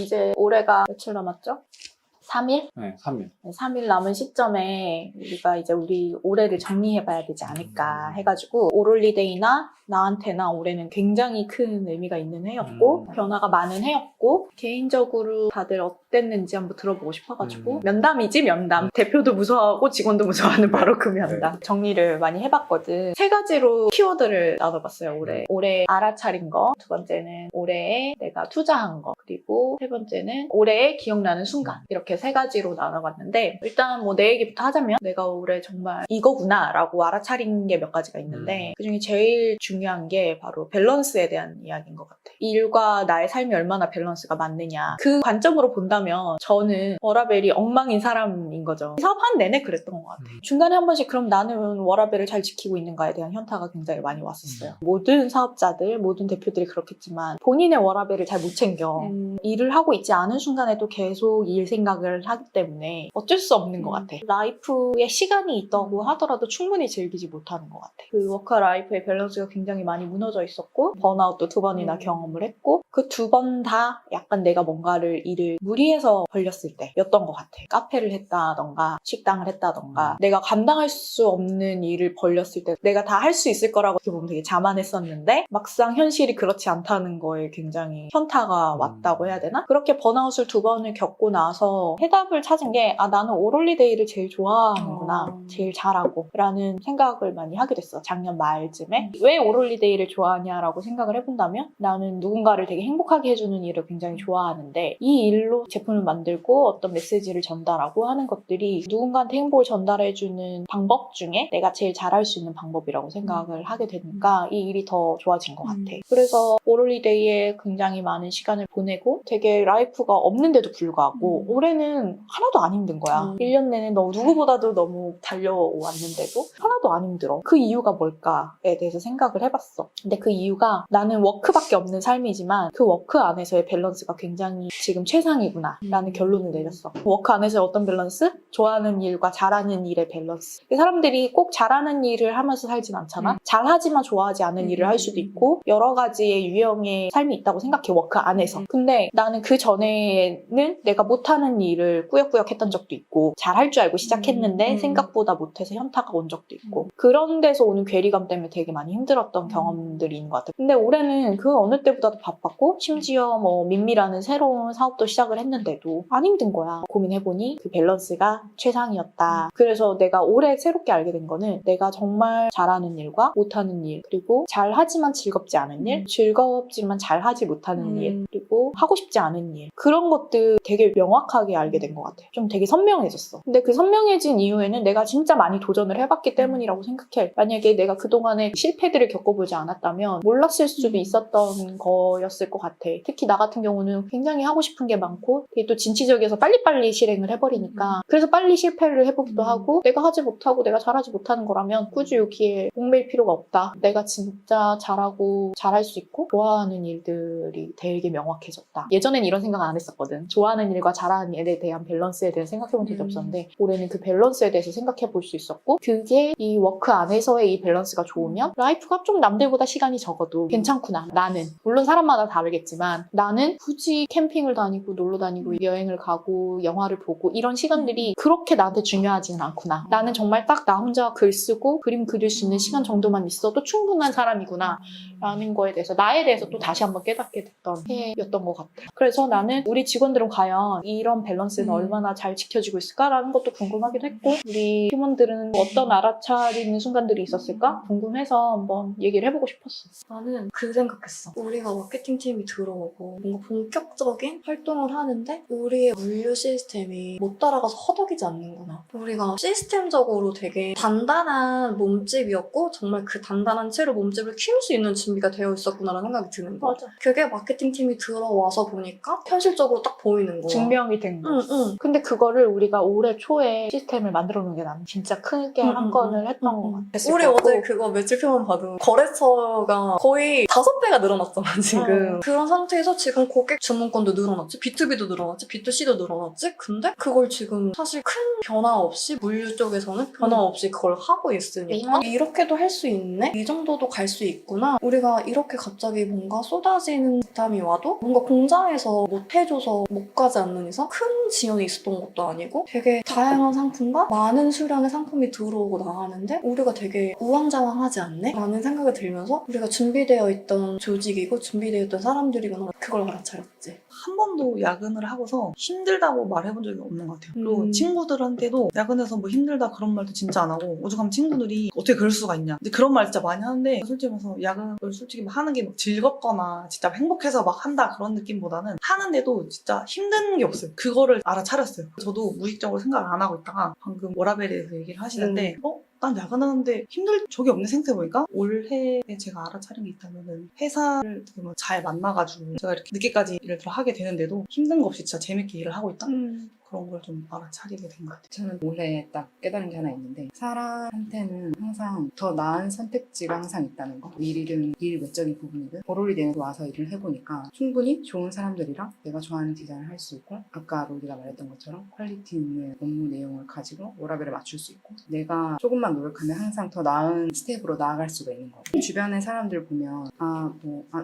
이제 올해가 며칠 남았죠? 3일? 네, 3일. 3일 남은 시점에 우리가 이제 우리 올해를 정리해봐야 되지 않을까 해가지고 올홀리데이나 나한테나 올해는 굉장히 큰 의미가 있는 해였고 변화가 많은 해였고 개인적으로 다들 어땠는지 한번 들어보고 싶어가지고 면담이지 면담. 대표도 무서워하고 직원도 무서워하는 바로 그 면담. 정리를 많이 해봤거든. 3가지로 키워드를 나눠봤어요. 올해 알아차린 거, 2번째는 올해에 내가 투자한 거, 그리고 3번째는 올해에 기억나는 순간. 이렇게 3가지로 나눠봤는데 일단 뭐 내 얘기부터 하자면 내가 올해 정말 이거구나 라고 알아차린 게 몇 가지가 있는데 그중에 제일 중요한 게 바로 밸런스에 대한 이야기인 것 같아. 일과 나의 삶이 얼마나 밸런스가 맞느냐 그 관점으로 본다면 저는 워라벨이 엉망인 사람인 거죠. 사업하는 내내 그랬던 것 같아. 중간에 한 번씩 그럼 나는 워라벨을 잘 지키고 있는가에 대한 현타가 굉장히 많이 왔었어요. 모든 사업자들, 모든 대표들이 그렇겠지만 본인의 워라벨을 잘 못 챙겨. 일을 하고 있지 않은 순간에도 계속 일 생각을 하기 때문에 어쩔 수 없는 것 같아. 라이프에 시간이 있다고 하더라도 충분히 즐기지 못하는 것 같아. 그 워크와 라이프의 밸런스가 굉장히 많이 무너져 있었고 번아웃도 2번이나 경험을 했고 그 2번 다 약간 내가 뭔가를 일을 무리해서 벌렸을 때였던 것 같아. 카페를 했다던가 식당을 했다던가 내가 감당할 수 없는 일을 벌렸을 때 내가 다 할 수 있을 거라고 어떻게 보면 되게 자만했었는데 막상 현실이 그렇지 않다는 거에 굉장히 현타가 왔다고 해야 되나? 그렇게 번아웃을 2번을 겪고 나서 해답을 찾은 게 나는 올홀리데이를 제일 좋아하는구나. 제일 잘하고 라는 생각을 많이 하게 됐어. 작년 말쯤에. 왜 올홀리데이를 좋아하냐라고 생각을 해본다면 나는 누군가를 되게 행복하게 해주는 일을 굉장히 좋아하는데 이 일로 제품을 만들고 어떤 메시지를 전달하고 하는 것들이 누군가한테 행복을 전달해주는 방법 중에 내가 제일 잘할 수 있는 방법이라고 생각을 하게 되니까 이 일이 더 좋아진 것 같아. 그래서 올홀리데이에 굉장히 많은 시간을 보내고 되게 라이프가 없는데도 불구하고 올해는 하나도 안 힘든 거야. 1년 내내 누구보다도 너무 달려왔는데도 하나도 안 힘들어. 그 이유가 뭘까에 대해서 생각을 해봤어. 근데 그 이유가 나는 워크밖에 없는 삶이지만 그 워크 안에서의 밸런스가 굉장히 지금 최상이구나 라는 결론을 내렸어. 워크 안에서의 어떤 밸런스? 좋아하는 일과 잘하는 일의 밸런스. 사람들이 꼭 잘하는 일을 하면서 살진 않잖아. 잘하지만 좋아하지 않은 일을 할 수도 있고 여러 가지의 유형의 삶이 있다고 생각해. 워크 안에서. 근데 나는 그 전에는 내가 못하는 일을 꾸역꾸역 했던 적도 있고 잘할 줄 알고 시작했는데 생각보다 못해서 현타가 온 적도 있고 그런 데서 오는 괴리감 때문에 되게 많이 힘들었던 경험들이 있는 것 같아요. 근데 올해는 그 어느 때보다도 바빴고 심지어 뭐 민미라는 새로운 사업도 시작을 했는데도 안 힘든 거야. 고민해보니 그 밸런스가 최상이었다. 그래서 내가 올해 새롭게 알게 된 거는 내가 정말 잘하는 일과 못하는 일 그리고 잘하지만 즐겁지 않은 일 즐겁지만 잘하지 못하는 일 그리고 하고 싶지 않은 일 그런 것들 되게 명확하게 알게 된 것 같아. 좀 되게 선명해졌어. 근데 그 선명해진 이유에는 내가 진짜 많이 도전을 해봤기 때문이라고 생각해. 만약에 내가 그동안에 실패들을 겪어보지 않았다면 몰랐을 수도 있었던 거였을 것 같아. 특히 나 같은 경우는 굉장히 하고 싶은 게 많고 되게 또 진취적이어서 빨리빨리 실행을 해버리니까 그래서 빨리 실패를 해보기도 하고 내가 하지 못하고 내가 잘하지 못하는 거라면 굳이 여기에 얽매일 필요가 없다. 내가 진짜 잘하고 잘할 수 있고 좋아하는 일들이 되게 명확해졌다. 예전엔 이런 생각 안 했었거든. 좋아하는 일과 잘하는 일에 대한 밸런스에 대해서 생각해본 적이 없었는데 올해는 그 밸런스에 대해서 생각해 볼 수 있었고 그게 이 워크 안에서의 이 밸런스가 좋으면 라이프가 좀 남들보다 시간이 적어도 괜찮구나. 나는 물론 사람마다 다르겠지만 나는 굳이 캠핑을 다니고 놀러 다니고 여행을 가고 영화를 보고 이런 시간들이 그렇게 나한테 중요하지는 않구나. 나는 정말 딱 나 혼자 글 쓰고 그림 그릴 수 있는 시간 정도만 있어도 충분한 사람이구나 라는 거에 대해서 나에 대해서 또 다시 한번 깨닫게 됐던 해였던 것 같아. 그래서 나는 우리 직원들은 과연 이런 밸런스는 얼마나 잘 지켜지고 있을까라는 것도 궁금하기도 했고 우리 팀원들은 어떤 알아차리는 순간들이 있었을까 궁금해서 한번 얘기를 해보고 싶었어. 나는 그 생각했어. 우리가 마케팅팀이 들어오고 뭔가 본격적인 활동을 하는데 우리의 물류 시스템이 못 따라가서 허덕이지 않는구나. 우리가 시스템적으로 되게 단단한 몸집이었고 정말 그 단단한 채로 몸집을 키울 수 있는 준비가 되어 있었구나라는 생각이 드는 거야. 맞아. 그게 마케팅팀이 들어와서 보니까 현실적으로 딱 보이는 거야. 증명이 된 거. 응. 근데 그거를 우리가 올해 초에 시스템을 만들어 놓은 게 나는 진짜 크게 한 건을 했던 것 같았을 우리 거고. 어제 그거 매출표만 봐도 거래처가 거의 5배가 늘어났잖아 지금. 그런 상태에서 지금 고객 주문권도 늘어났지, B2B도 늘어났지, B2C도 늘어났지. 근데 그걸 지금 사실 큰 변화 없이 물류 쪽에서는 변화 없이 그걸 하고 있으니까 이렇게도 할 수 있네? 이 정도도 갈 수 있구나. 우리가 이렇게 갑자기 뭔가 쏟아지는 부담이 와도 뭔가 공장에서 못 해줘서 못 가지 않는 이상 큰 지연이 있었던 것도 아니고 되게 다양한 상품과 많은 수량의 상품이 들어오고 나가는데 우리가 되게 우왕좌왕하지 않네? 라는 생각이 들면서 우리가 준비되어 있던 조직이고 준비되어 있던 사람들이구나, 그걸 알아차렸지. 한 번도 야근을 하고서 힘들다고 말해본 적이 없는 것 같아요. 그리고 친구들한테도 야근해서 뭐 힘들다 그런 말도 진짜 안 하고, 오죽하면 친구들이 어떻게 그럴 수가 있냐, 근데 그런 말 진짜 많이 하는데, 솔직히 말해서 야근을 솔직히 막 하는 게 막 즐겁거나 진짜 행복해서 막 한다 그런 느낌보다는 하는데도 진짜 힘든 게 없어요. 그거를 알아차렸어요. 저도 무의식적으로 생각을 안 하고 있다가 방금 워라밸에 대해서 얘기를 하시는데 난 야근하는데 힘들 적이 없네 생각해보니까, 올해에 제가 알아차린 게 있다면은 회사를 되게 뭐잘 만나가지고 제가 이렇게 늦게까지 일을 더 하게 되는데도 힘든 거 없이 진짜 재밌게 일을 하고 있다? 그런 걸 좀 알아차리게 된 것 같아요. 저는 올해 딱 깨달은 게 하나 있는데, 사람한테는 항상 더 나은 선택지가 항상 있다는 거. 일이든 일 외적인 부분이든 오롤리데이로 와서 일을 해보니까 충분히 좋은 사람들이랑 내가 좋아하는 디자인을 할 수 있고, 아까 로디가 말했던 것처럼 퀄리티 있는 업무 내용을 가지고 워라밸에 맞출 수 있고, 내가 조금만 노력하면 항상 더 나은 스텝으로 나아갈 수가 있는 거예요. 주변의 사람들 보면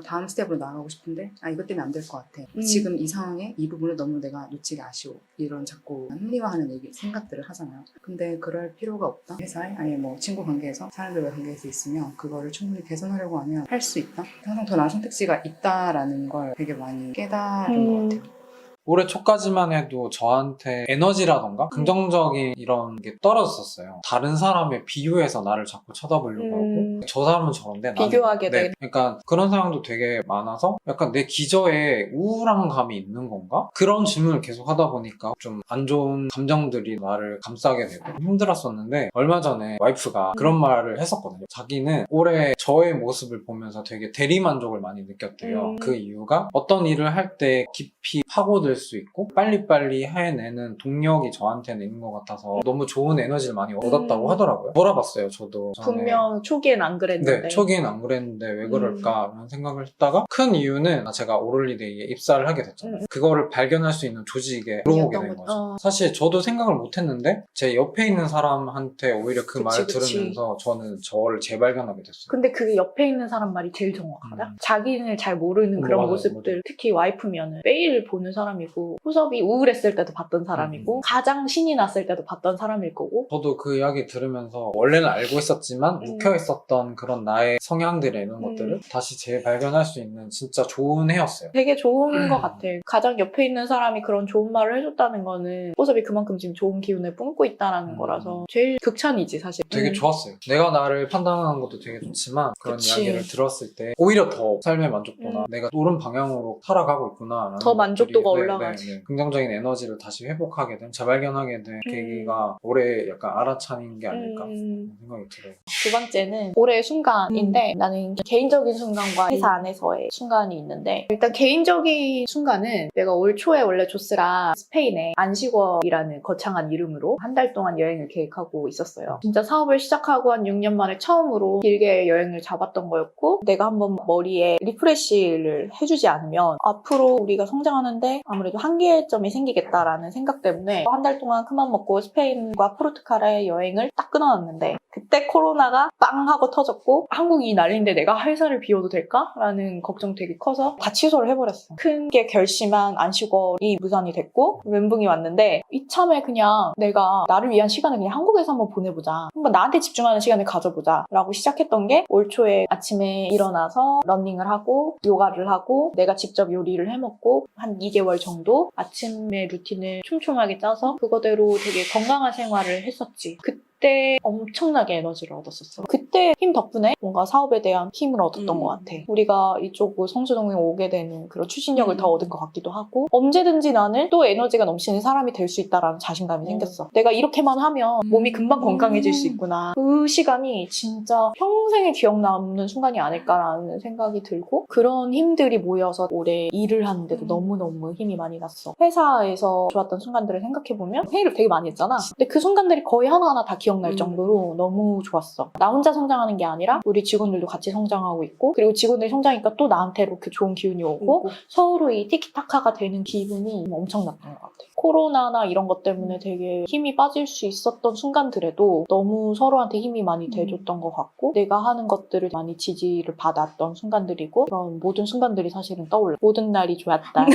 다음 스텝으로 나아가고 싶은데 이것 때문에 안 될 것 같아. 지금 이 상황에 이 부분을 너무 내가 놓치기 아쉬워. 이런 자꾸 합리화하는 생각들을 하잖아요. 근데 그럴 필요가 없다. 회사에 아니 뭐 친구 관계에서 사람들과 관계에서 있으면 그거를 충분히 개선하려고 하면 할 수 있다. 항상 더 나은 선택지가 있다라는 걸 되게 많이 깨달은 것 같아요. 올해 초까지만 해도 저한테 에너지라던가 긍정적인 이런 게 떨어졌었어요. 다른 사람에 비유해서 나를 자꾸 쳐다보려고 하고, 저 사람은 저런데 나는 비교하게 네. 돼. 그러니까 그런 상황도 되게 많아서 약간 내 기저에 우울한 감이 있는 건가? 그런 질문을 계속 하다 보니까 좀 안 좋은 감정들이 나를 감싸게 되고 힘들었었는데, 얼마 전에 와이프가 그런 말을 했었거든요. 자기는 올해 저의 모습을 보면서 되게 대리만족을 많이 느꼈대요. 그 이유가 어떤 일을 할 때 깊이 파고들 수 있고 빨리빨리 해내는 동력이 저한테는 있는 것 같아서 너무 좋은 에너지를 많이 얻었다고 하더라고요. 돌아봤어요, 저도. 전에. 분명 초기엔 안 그랬는데. 네, 초기엔 안 그랬는데 왜 그럴까 라는 생각을 했다가, 큰 이유는 제가 오롤리데이에 입사를 하게 됐잖아요. 그거를 발견할 수 있는 조직에 들어오게 된 거죠. 사실 저도 생각을 못 했는데 제 옆에 있는 사람한테 오히려 그 말을 들으면서 저는 저를 재발견하게 됐어요. 근데 그게 옆에 있는 사람 말이 제일 정확하다. 자기는 잘 모르는 그런 맞아요, 모습들, 맞아요. 특히 와이프면은 매일 보는 사람이고, 후섭이 우울했을 때도 봤던 사람이고, 가장 신이 났을 때도 봤던 사람일 거고. 저도 그 이야기 들으면서 원래는 알고 있었지만 묵혀 있었던 그런 나의 성향들의 이런 것들을 다시 재발견할 수 있는 진짜 좋은 해였어요. 되게 좋은 것 같아. 가장 옆에 있는 사람이 그런 좋은 말을 해줬다는 거는 후섭이 그만큼 지금 좋은 기운을 뿜고 있다는 거라서 제일 극찬이지, 사실. 되게 좋았어요. 내가 나를 판단하는 것도 되게 좋지만 그런 그치. 이야기를 들었을 때 오히려 더 삶의 만족도나 내가 옳은 방향으로 살아가고 있구나 더 만족도가 올라가지. 긍정적인 에너지를 다시 회복하게 된, 재발견하게 된 계기가 올해 약간 알아차린 게 아닐까 생각이 들어요. 두 번째는 올해의 순간인데, 나는 개인적인 순간과 회사 안에서의 순간이 있는데, 일단 개인적인 순간은 내가 올 초에 원래 조스랑 스페인의 안시궈이라는 거창한 이름으로 한 달 동안 여행을 계획하고 있었어요. 진짜 사업을 시작하고 한 6년 만에 처음으로 길게 여행을 잡았던 거였고, 내가 한번 머리에 리프레시를 해주지 않으면 앞으로 우리가 성장하는데 아무래도 한계점이 생기겠다라는 생각 때문에 한 달 동안 큰맘 먹고 스페인과 포르투갈의 여행을 딱 끊어놨는데, 그때 코로나가 빵 하고 터졌고 한국이 난리인데 내가 회사를 비워도 될까? 라는 걱정 되게 커서 다 취소를 해버렸어. 큰 게 결심한 안시궈이 무산이 됐고 멘붕이 왔는데, 이참에 그냥 내가 나를 위한 시간을 그냥 한국에서 한번 보내보자, 한번 나한테 집중하는 시간을 가져보자 라고 시작했던 게, 올 초에 아침에 일어나서 러닝을 하고 요가를 하고 내가 직접 요리를 해먹고 한 2개월 정도 아침의 루틴을 촘촘하게 짜서 그거대로 되게 건강한 생활을 했었지. 그때 엄청나게 에너지를 얻었었어. 그때 힘 덕분에 뭔가 사업에 대한 힘을 얻었던 것 같아. 우리가 이쪽 성수동에 오게 되는 그런 추진력을 더 얻은 것 같기도 하고, 언제든지 나는 또 에너지가 넘치는 사람이 될 수 있다라는 자신감이 생겼어. 내가 이렇게만 하면 몸이 금방 건강해질 수 있구나. 그 시간이 진짜 평생에 기억 남는 순간이 아닐까라는 생각이 들고, 그런 힘들이 모여서 올해 일을 하는데도 너무너무 힘이 많이 났어. 회사에서 좋았던 순간들을 생각해보면 회의를 되게 많이 했잖아. 근데 그 순간들이 거의 하나하나 다 기억 기억날 정도로 너무 좋았어. 나 혼자 성장하는 게 아니라 우리 직원들도 같이 성장하고 있고, 그리고 직원들이 성장하니까 또 나한테 이렇게 좋은 기운이 오고 서로 이 티키타카가 되는 기분이 엄청났던 것 같아. 코로나나 이런 것 때문에 되게 힘이 빠질 수 있었던 순간들에도 너무 서로한테 힘이 많이 돼줬던 것 같고, 내가 하는 것들을 많이 지지를 받았던 순간들이고, 그런 모든 순간들이 사실은 떠올라. 모든 날이 좋았다.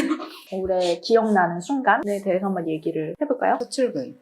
올해 기억나는 순간에 대해서 한번 얘기를 해볼까요? 첫 출근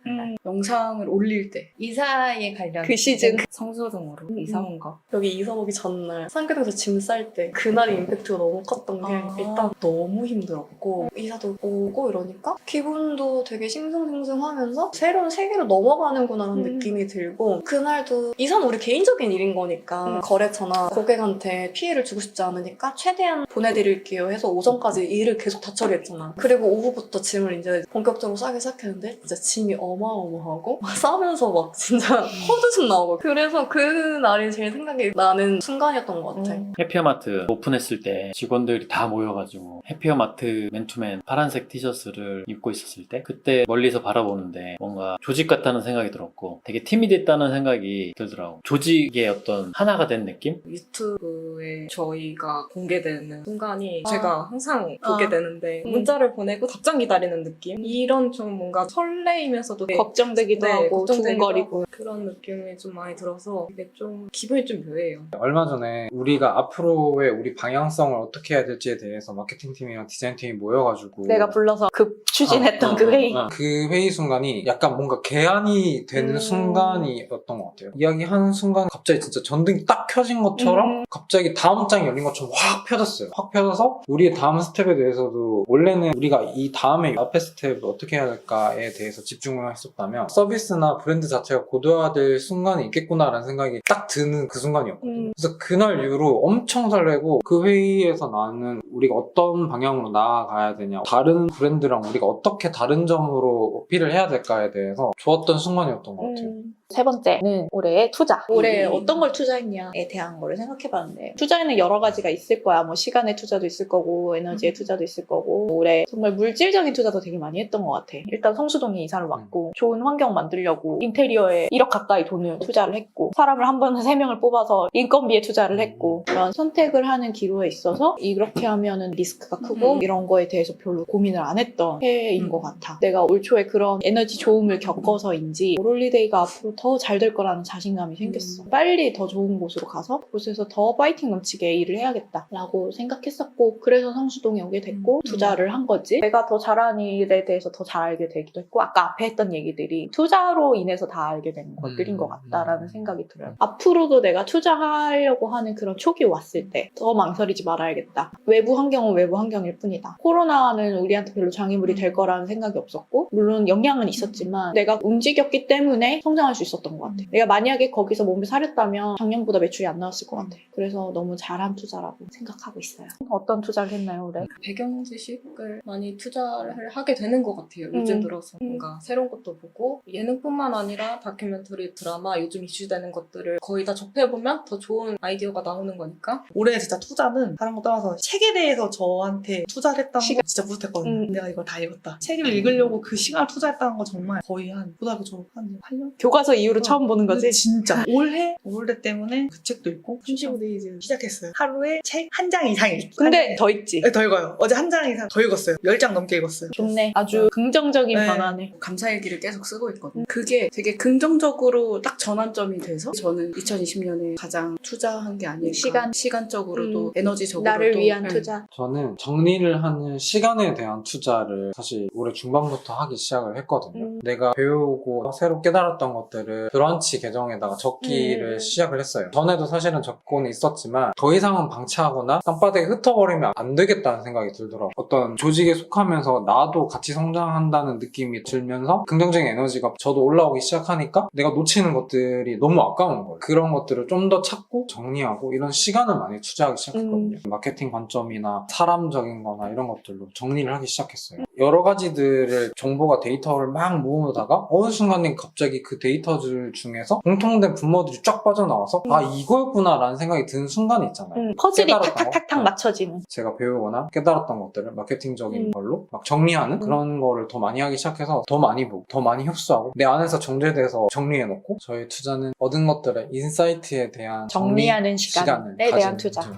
영상을 올릴 때 이사에 관련 그 시즌. 성수동으로 이사 온 거. 여기 이사 오기 전날 상계동에서 짐 쌀 때 그날의 임팩트가 너무 컸던 게 일단 너무 힘들었고 이사도 오고 이러니까 기분도 되게 싱숭생숭하면서 새로운 세계로 넘어가는구나라는 느낌이 들고, 그날도 이사는 우리 개인적인 일인 거니까 거래처나 고객한테 피해를 주고 싶지 않으니까 최대한 보내드릴게요 해서 오전까지 일을 계속 다 처리했잖아. 그리고 오후부터 짐을 이제 본격적으로 싸기 시작했는데 진짜 짐이 어마어마하고 막 싸면서 막 진짜 헛웃음 나오고, 그래서 그날이 제일 생각이 나는 순간이었던 것 같아. 해피어마트 오픈했을 때 직원들이 다 모여가지고 해피어마트 맨투맨 파란색 티셔츠를 입고 있었을 때 그때 멀리서 바라보는데 뭔가 조직 같다는 생각이 들었고 되게 팀이 됐다는 생각이 들더라고. 조직의 어떤 하나가 된 느낌? 유튜브에 저희가 공개되는 순간이 제가 항상 보게 되는데 문자를 보내고 답장 기다리는 느낌? 이런 좀 뭔가 설레이면서도 걱정되기도 하고 두근거리고. 그런 느낌이 좀 많이 들어서 이게 좀 기분이 좀 묘해요. 얼마 전에 우리가 앞으로의 우리 방향성을 어떻게 해야 될지에 대해서 마케팅팀이랑 디자인팀이 모여가지고 내가 불러서 추진했던 그 회의. 그 회의 순간이 약간 뭔가 개안이 되는 순간이었던 것 같아요. 이야기하는 순간 갑자기 진짜 전등이 딱 켜진 것처럼 갑자기 다음 장이 열린 것처럼 확 펴졌어요. 확 펴져서 우리의 다음 스텝에 대해서도 원래는 우리가 이 다음에 앞에 스텝을 어떻게 해야 될까에 대해서 집중을 했었다면 서비스나 브랜드 자체가 고도화될 순간이 있겠구나라는 생각이 딱 드는 그 순간이었거든요. 그래서 그날 이후로 엄청 설레고, 그 회의에서 나는 우리가 어떤 방향으로 나아가야 되냐, 다른 브랜드랑 우리가 어떻게 다른 점으로 어필을 해야 될까에 대해서 좋았던 순간이었던 것 같아요. 세 번째는 올해의 투자. 올해 어떤 걸 투자했냐에 대한 거를 생각해봤는데, 투자에는 여러 가지가 있을 거야. 뭐 시간의 투자도 있을 거고 에너지의 투자도 있을 거고, 올해 정말 물질적인 투자도 되게 많이 했던 것 같아. 일단 성수동에 이사를 왔고 좋은 환경 만들려고 인테리어에 1억 가까이 돈을 투자를 했고, 사람을 한 번에 3명을 뽑아서 인건비에 투자를 했고, 그런 선택을 하는 기로에 있어서 이렇게 하면은 리스크가 크고 이런 거에 대해서 별로 고민을 안 했던 해인 것 같아. 내가 올 초에 그런 에너지 좋음을 겪어서인지 오롤리데이가 앞으로 더 잘 될 거라는 자신감이 생겼어. 빨리 더 좋은 곳으로 가서 그곳에서 더 파이팅 넘치게 일을 해야겠다라고 생각했었고, 그래서 성수동에 오게 됐고 투자를 한 거지. 내가 더 잘하는 일에 대해서 더 잘 알게 되기도 했고, 아까 앞에 했던 얘기들이 투자로 인해서 다 알게 된 것들인 것 같다라는 생각이 들어요. 앞으로도 내가 투자하려고 하는 그런 촉이 왔을 때 더 망설이지 말아야겠다. 외부 환경은 외부 환경일 뿐이다. 코로나는 우리한테 별로 장애물이 될 거라는 생각이 없었고, 물론 영향은 있었지만 내가 움직였기 때문에 성장할 수 있었던 것 같아. 내가 만약에 거기서 몸을 사렸다면 작년보다 매출이 안 나왔을 것 같아. 그래서 너무 잘한 투자라고 생각하고 있어요. 어떤 투자를 했나요, 올해? 배경 지식을 많이 투자를 하게 되는 것 같아요. 요즘 들어서 뭔가 새로운 것도 보고, 예능뿐만 아니라 다큐멘터리, 드라마, 요즘 이슈되는 것들을 거의 다 접해보면 더 좋은 아이디어가 나오는 거니까. 올해 진짜 투자는 다른 거 떠나서 책에 대해서 저한테 투자를 했다는 거 진짜 뿌듯했거든요. 내가 이걸 다 읽었다. 책을 읽으려고 그 시간을 투자했다는 거 정말 거의 한 고등학교 졸업 한 8년? 교과서 이후로 처음 보는 거지? 진짜 올해 때문에 그 책도 읽고 35데이즈 시작했어요. 하루에 책 한 장 이상 읽기. 근데 더 있지. 네, 더 읽어요. 어제 한 장 이상 더 읽었어요. 10장 넘게 읽었어요. 좋네. 아주 긍정적인 네. 변화네. 감사일기를 계속 쓰고 있거든요. 그게 되게 긍정적으로 딱 전환점이 돼서 저는 2020년에 가장 투자한 게 아닐까. 시간적으로도 에너지적으로도. 나를 위한 네. 투자. 저는 정리를 하는 시간에 대한 투자를 사실 올해 중반부터 하기 시작을 했거든요. 내가 배우고 새로 깨달았던 것들을 브런치 계정에다가 적기를 시작을 했어요. 전에도 사실은 적고는 있었지만 더 이상은 방치하거나 땅바닥에 흩어버리면 안 되겠다는 생각이 들더라고요. 어떤 조직에 속하면서 나도 같이 성장한다는 느낌이 들면서 긍정적인 에너지가 저도 올라오기 시작하니까 내가 놓치는 것들이 너무 아까운 거예요. 그런 것들을 좀 더 찾고 정리하고 이런 시간을 많이 투자하기 시작했거든요. 마케팅 관점이나 사람적인 거나 이런 것들로 정리를 하기 시작했어요. 여러 가지들을 정보가 데이터를 막 모으다가 어느 순간에 갑자기 그 데이터들 중에서 공통된 분모들이 쫙 빠져나와서 아 이거였구나 라는 생각이 드는 순간이 있잖아요. 퍼즐이 깨달았던 탁탁탁탁 거. 맞춰지는. 제가 배우거나 깨달았던 것들을 마케팅적인 걸로 막 정리하는 그런 거를 더 많이 하기 시작해서 더 많이 보고 더 많이 흡수하고 내 안에서 정제돼서 정리해놓고 저희 투자는 얻은 것들의 인사이트에 대한 정리하는 시간을 시간에 대한 가지는 투자. 거죠.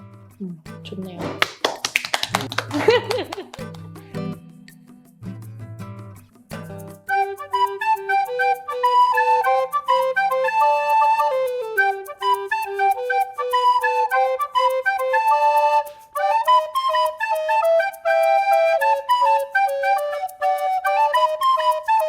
좋네요.